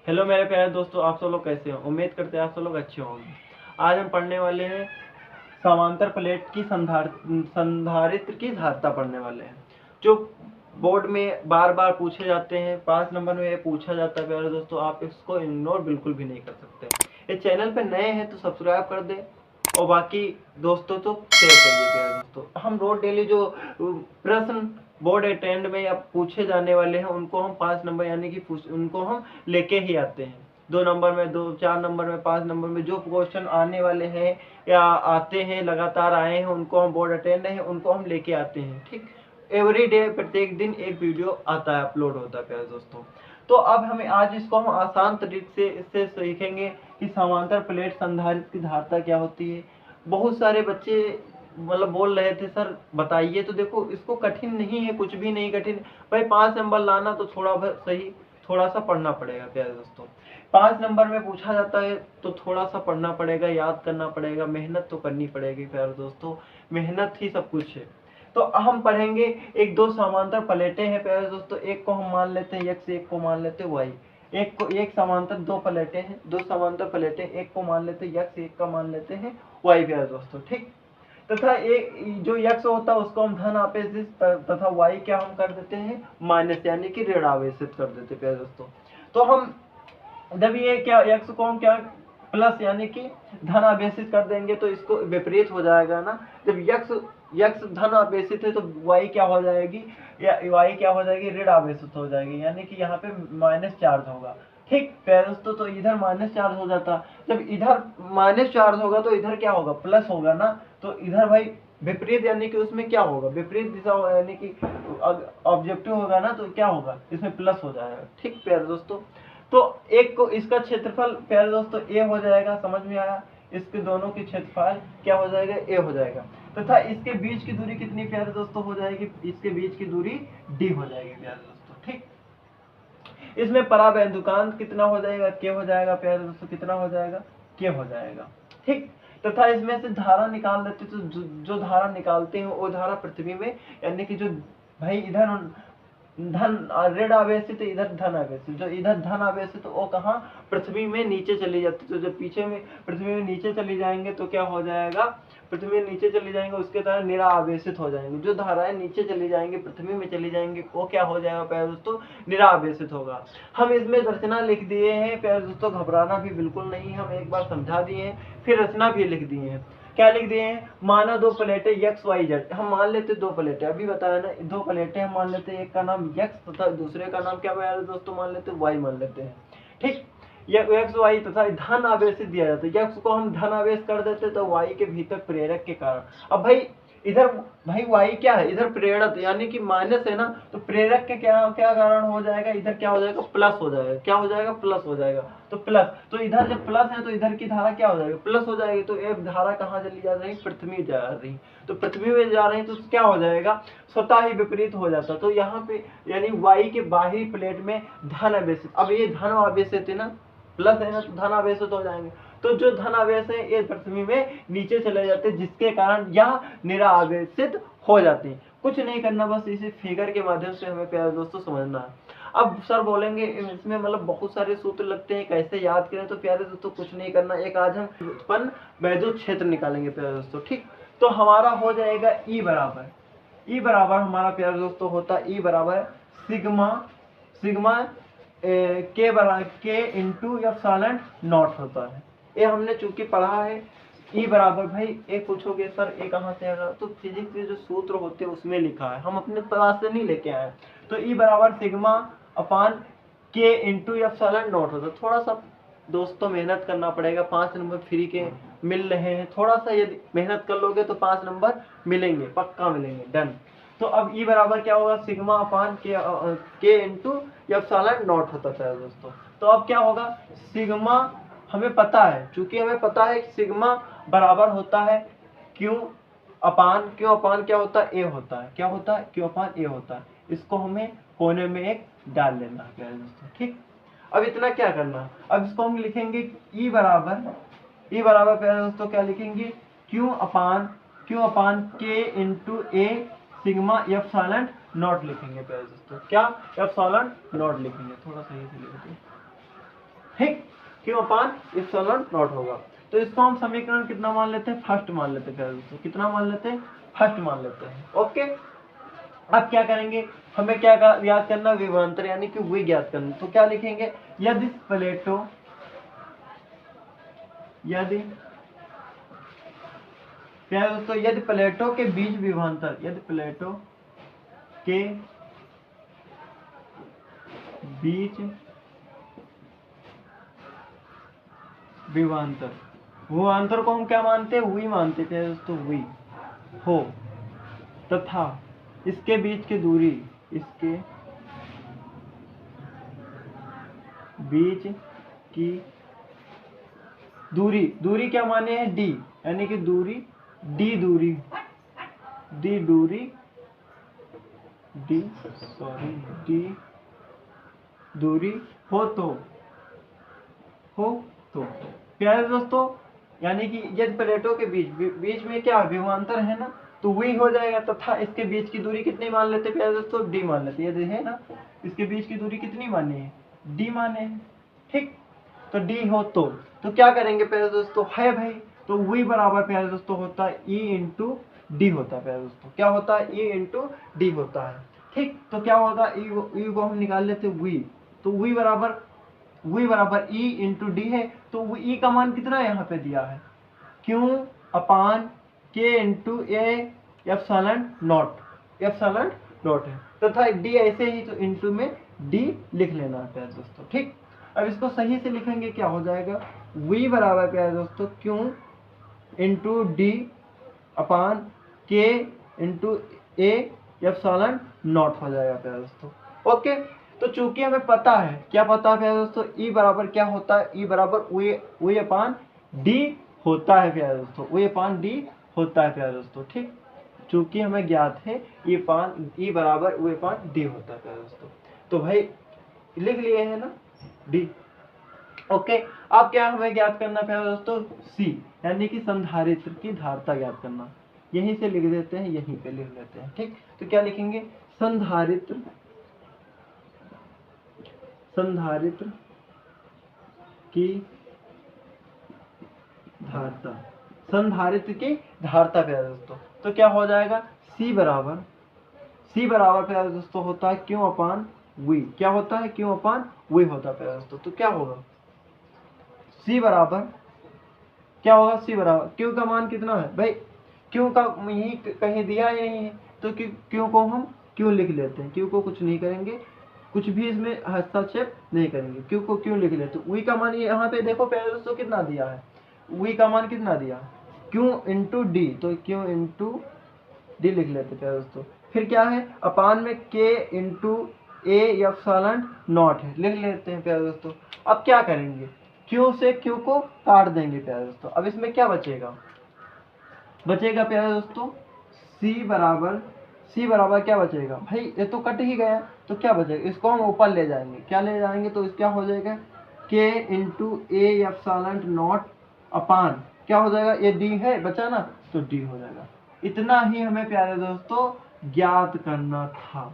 Hello मेरे प्यारे दोस्तों, आप सब लोग कैसे हो? उम्मीद करते हैं आप सब लोग अच्छे होंगे। आज हम पढ़ने वाले हैं समांतर प्लेट की संधारित्र की धारिता पढ़ने वाले हैं, जो बोर्ड में बार बार पूछे जाते हैं। 5 नंबर में ये पूछा जाता है प्यारे दोस्तों, आप इसको इग्नोर बिल्कुल भी नहीं कर सकते। ये चैनल पे नए हैं तो सब्सक्राइब कर दें और बाकी दोस्तों तो शेयर करिए प्यारे दोस्तों। हम रोज डेली जो प्रश्न बोर्ड अटेंड में या पूछे जाने वाले हैं उनको हम 5 नंबर यानी कि उनको हम लेके ही आते हैं। 2 नंबर में, 2 4 नंबर में, 5 नंबर में जो क्वेश्चन आने वाले हैं या आते हैं, लगातार आए हैं, उनको हम बोर्ड अटेंड है उनको हम लेके आते हैं। ठीक, एवरी डे प्रत्येक दिन एक वीडियो आता है, अपलोड होता है प्यारे दोस्तों। तो अब हमें आज इसको हम आसान तरीके से इससे सीखेंगे कि समांतर प्लेट संधारित्र की धारिता क्या होती है। बहुत सारे बच्चे मतलब बोल रहे थे सर बताइए, तो देखो इसको कठिन नहीं है, कुछ भी नहीं कठिन भाई। 5 नंबर लाना तो थोड़ा सही, थोड़ा सा पढ़ना पड़ेगा प्यारे दोस्तों। 5 नंबर में पूछा जाता है तो थोड़ा सा पढ़ना पड़ेगा, याद करना पड़ेगा, मेहनत तो करनी पड़ेगी प्यारे दोस्तों। मेहनत ही सब कुछ है। तो हम पढ़ेंगे एक दो समांतर प्लेटें हैं प्यारे दोस्तों। एक को हम मान लेते हैं x, एक को मान लेते हैं y। एक समांतर दो प्लेटें हैं, दो समांतर प्लेटें, एक को मान लेते हैं x, एक का मान लेते हैं y प्यारे दोस्तों। ठीक, तथा एक जो x होता है उसको हम धन आवेशित तथा y क्या हम कर देते हैं माइनस यानी कि ऋण आवेशित कर देते हैं प्यारे दोस्तों। तो हम जब ये क्या x को हम क्या प्लस यानी कि धन आवेशित कर देंगे तो इसको विपरीत हो जाएगा ना। जब x धन आवेशित है तो y क्या हो जाएगी, या y क्या हो जाएगी, ऋण आवेशित हो जाएगी, यानी कि यहाँ पे माइनस चार्ज होगा। ठीक प्यारे दोस्तों, तो इधर माइनस चार्ज हो जाता, जब इधर माइनस चार्ज होगा तो इधर क्या होगा, प्लस होगा ना। तो इधर भाई विपरीत यानी कि उसमें क्या होगा, विपरीत दिशा यानी कि ऑब्जेक्टिव होगा ना, तो क्या होगा, इसमें प्लस हो जाएगा। ठीक प्यारे दोस्तों, तो एक को इसका क्षेत्रफल प्यारे दोस्तों ए हो जाएगा, समझ में आया। इसके दोनों की क्षेत्रफल क्या हो जाएगा, ए हो जाएगा। तथा इसके बीच की दूरी कितनी प्यारे दोस्तों हो जाएगी, इसके बीच की दूरी डी हो जाएगी प्यारे दोस्तों। ठीक, इसमें पराबैंधुकांत कितना हो जाएगा, के हो जाएगा प्यारे दोस्तों, कितना हो जाएगा, के हो जाएगा। ठीक, तथा इसमें से धारा निकाल लेते तो जो धारा निकालते हैं वो धारा पृथ्वी में यानी कि जो भाई इधर धन ऋण आवेशित, इधर धन आवेशित, जो इधर धन आवेशित वो कहाँ पृथ्वी में नीचे चली जाती। तो जब पीछे में पृथ्वी में नीचे चली जाएंगे तो क्या हो जाएगा, पृथ्वी में नीचे चली जाएंगे उसके तरह निरा आवेशित हो जाएंगे। जो धाराएं नीचे चली जाएंगे पृथ्वी में चली जाएंगे वो क्या हो जाएगा प्यारे दोस्तों, निरा आवेशित होगा। हम इसमें रचना लिख दिए हैं प्यारे दोस्तों, घबराना भी बिल्कुल नहीं, हम एक बार समझा दिए हैं फिर रचना भी लिख दिए हैं। क्या लिख दिए हैं, माना दो प्लेटें एक्स वाई जेड, हम मान लेते दो प्लेटें, अभी बताया ना, दो प्लेटें हम मान लेते हैं, एक का नाम एक्स तथा दूसरे का नाम क्या प्यारे दोस्तों मान लेते हैं, वाई मान लेते हैं। ठीक, एक्स वाई तथा धन आवेश दिया जाता है, एक्स को हम धन आवेश कर देते तो वाई के भीतर प्रेरक के कारण। अब भाई इधर भाई वाई क्या है, इधर प्रेरक यानी कि माइनस है ना, तो प्रेरक के क्या क्या कारण हो जाएगा, इधर क्या हो जाएगा, प्लस हो जाएगा। क्या हो जाएगा, प्लस हो जाएगा। तो प्लस, तो इधर जब प्लस है तो इधर की धारा क्या हो जाएगी, प्लस हो जाएगी। तो एक धारा कहाँ चली जा रही, पृथ्वी जा रही, तो पृथ्वी में जा रही तो क्या हो जाएगा, स्वतः ही विपरीत हो जाता। तो यहाँ पे यानी वाई के बाहरी प्लेट में धन आवेशित, अब ये धन आवेशित है ना, प्लस है ना, तो धन आवेशित हो जाएंगे। तो जो धन आवेश है ये पृथ्वी में नीचे चले जाते हैं, जिसके कारण यह निरा आवेशित हो जाते हैं। कुछ नहीं करना, बस इसे फिगर के माध्यम से हमें प्यारे दोस्तों समझना है। अब सर बोलेंगे इसमें मतलब बहुत सारे सूत्र लगते हैं, कैसे याद करें, तो प्यारे दोस्तों कुछ नहीं करना, एक आज हम उत्पन्न वैद्युत क्षेत्र निकालेंगे प्यारे दोस्तों। ठीक, तो हमारा हो जाएगा ई बराबर हमारा प्यारे दोस्तों होता है ई बराबर सिग्मा के इंटू एप्सिलॉन नॉट होता है। ये हमने चूंकि पढ़ा है। ई बराबर भाई एक पूछोगे सर ए कहाँ से आएगा, तो फिजिक्स के जो सूत्र होते हैं उसमें लिखा है, हम अपने पास से नहीं लेके आए। तो ई बराबर सिग्मा अपान के इंटू एप्सिलॉन नॉट होता है। थोड़ा सा दोस्तों मेहनत करना पड़ेगा, 5 नंबर फ्री के मिल रहे हैं, थोड़ा सा यदि मेहनत कर लोगे तो 5 नंबर मिलेंगे, पक्का मिलेंगे, डन। तो अब ई बराबर क्या होगा, सिग्मा अपान के इंटू एप्सिलॉन नॉट होता है दोस्तों। तो अब क्या होगा, सिग्मा हमें पता है, चूंकि हमें पता है कि सिग्मा बराबर होता है क्यू अपान क्या होता है, ए होता है, क्या होता है, क्यू अपान ए होता है। इसको हमें कोने में एक डाल लेना है प्यारे दोस्तों। ठीक, अब इतना क्या करना, अब इसको हम लिखेंगे ई बराबर प्यारे दोस्तों क्या लिखेंगे, क्यू अपान के into A sigma epsilon not लिखेंगे प्यारे दोस्तों। क्या, एप्सिलॉन नॉट लिखेंगे, थोड़ा सही से लिख दो। ठीक, क्यों अपान एप्सिलॉन नॉट होगा। तो इसको हम समीकरण कितना मान लेते हैं, फर्स्ट मान लेते हैं प्यारे दोस्तों, कितना मान लेते हैं, फर्स्ट मान लेते हैं। ओके, अब क्या करेंगे, हमें क्या याद करना, विभवांतर यानी कि वी ज्ञात करना। तो क्या लिखेंगे, यदि प्लेटो, यदि प्यारे दोस्तों, यदि प्लेटों के बीच विभवांतर, यदि प्लेटों के बीच विभवांतर, विभवांतर को हम क्या मानते हैं, वी मानते थे दोस्तों, वी हो, तथा इसके बीच की दूरी, इसके बीच की दूरी, दूरी क्या माने हैं, डी, यानी कि दूरी, डी दूरी, डी दूरी, डी सॉरी डी दूरी हो तो प्यारे दोस्तों, यानी कि यदि प्लेटों के बीच में क्या विभवांतर है ना, तो वी हो जाएगा, तथा इसके बीच की दूरी कितनी मान लेते हैं प्यारे दोस्तों, डी मान लेते हैं। यदि है ना, इसके बीच की दूरी कितनी माने है, डी माने है। ठीक, तो डी हो तो क्या करेंगे प्यारे दोस्तों, है भाई, तो वी बराबर प्यारे दोस्तों होता है ई इंटू डी होता है प्यारे दोस्तों, क्या होता है, ई इंटू डी होता है। ठीक, तो क्या होगा, ई को हम निकाल लेते वी, तो वी बराबर ई इंटू डी है, तो ई का मान कितना यहाँ पे दिया है, क्यों अपान के इंटू ए एप्सिलॉन नॉट है, तथा डी ऐसे ही, तो इंटू में डी लिख लेना है प्यारे दोस्तों। ठीक, अब इसको सही से लिखेंगे, क्या हो जाएगा, v बराबर प्यारे दोस्तों क्यों इंटू डी अपान के इंटू ए एप्सिलॉन नॉट हो जाएगा प्यारे दोस्तों। ओके, तो चूंकि हमें पता है, क्या पता है प्यारे दोस्तों, ई बराबर क्या होता है, ई बराबर वी अपान डी होता है प्यारे दोस्तों, वी अपान डी होता है प्यारे दोस्तों। ठीक, चूंकि हमें ज्ञात है ई बराबर वी अपान डी होता है प्यारे दोस्तों, तो भाई लिख लिए है ना डी। ओके, अब क्या हमें ज्ञात करना प्यारे दोस्तों, सी, यानी कि संधारित्र की धारिता ज्ञात करना। यहीं से लिख देते हैं, यहीं पे लिख लेते हैं। ठीक, तो क्या लिखेंगे, संधारित्र की धारिता, संधारित्र की धारिता प्यारे दोस्तों, तो क्या हो जाएगा, सी बराबर प्यारे दोस्तों होता है क्यों अपान वी, क्या होता है, क्यों अपान वी होता है प्यारे दोस्तों। तो क्या होगा, सी बराबर क्या होगा, सी बराबर क्यू का मान कितना है भाई, क्यू का यही कहीं दिया ही नहीं है, तो क्यू को हम क्यों लिख लेते हैं, क्यू को कुछ नहीं करेंगे, कुछ भी इसमें हस्तक्षेप नहीं करेंगे, क्यू को क्यों लिख लेते, वी का मान यहाँ पे देखो प्यारे दोस्तों कितना दिया है, वी का मान कितना दिया, क्यू इंटू डी, तो क्यू इंटू डी लिख लेते प्यारे दोस्तों। फिर क्या है, अपान में के इंटू ए एप्सिलॉन नॉट है, लिख लेते हैं प्यारे दोस्तों। अब क्या करेंगे, क्यू से क्यू को काट देंगे प्यारे दोस्तों, अब इसमें क्या बचेगा प्यारे दोस्तों, सी बराबर क्या बचेगा भाई, ये तो कट ही गया, तो क्या बचेगा, इसको हम ऊपर ले जाएंगे, क्या ले जाएंगे, तो क्या हो जाएगा, के इंटू ए एप्सिलॉन नॉट अपान क्या हो जाएगा, ये डी है बचा ना, तो डी हो जाएगा। इतना ही हमें प्यारे दोस्तों ज्ञात करना था।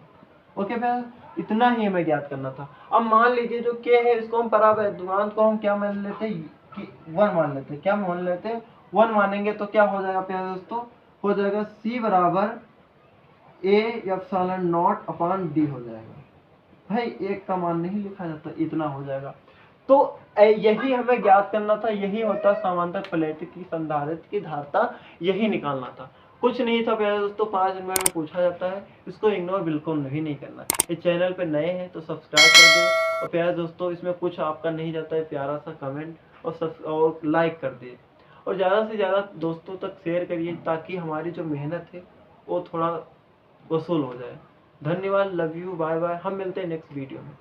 ओके प्यारे, इतना ही हमें ज्ञात करना था। अब मान लीजिए जो के है इसको हम परावर्तमान को हम क्या मान लेते हैं, कि 1 मान लेते हैं, क्या मान लेते हैं, 1 मानेंगे, तो क्या हो जाएगा प्यारे दोस्तों, हो जाएगा सी बराबर A epsilon not upon D हो जाएगा। भाई एक का मान नहीं लिखा जाता, इतना हो जाएगा। तो यही हमें ज्ञात करना था, यही होता समांतर प्लेट की संधारित्र की धारिता, यही निकालना था, कुछ नहीं था प्यारे दोस्तों। 5 नंबर में पूछा जाता है, इसको इग्नोर बिल्कुल नहीं करना। इस चैनल पे नए हैं तो सब्सक्राइब कर दे, और प्यारे दोस्तों इसमें कुछ आपका नहीं जाता है, प्यारा सा कमेंट और लाइक कर दे, और ज़्यादा से ज़्यादा दोस्तों तक शेयर करिए, ताकि हमारी जो मेहनत है वो थोड़ा वसूल हो जाए। धन्यवाद, लव यू, बाय बाय, हम मिलते हैं नेक्स्ट वीडियो में।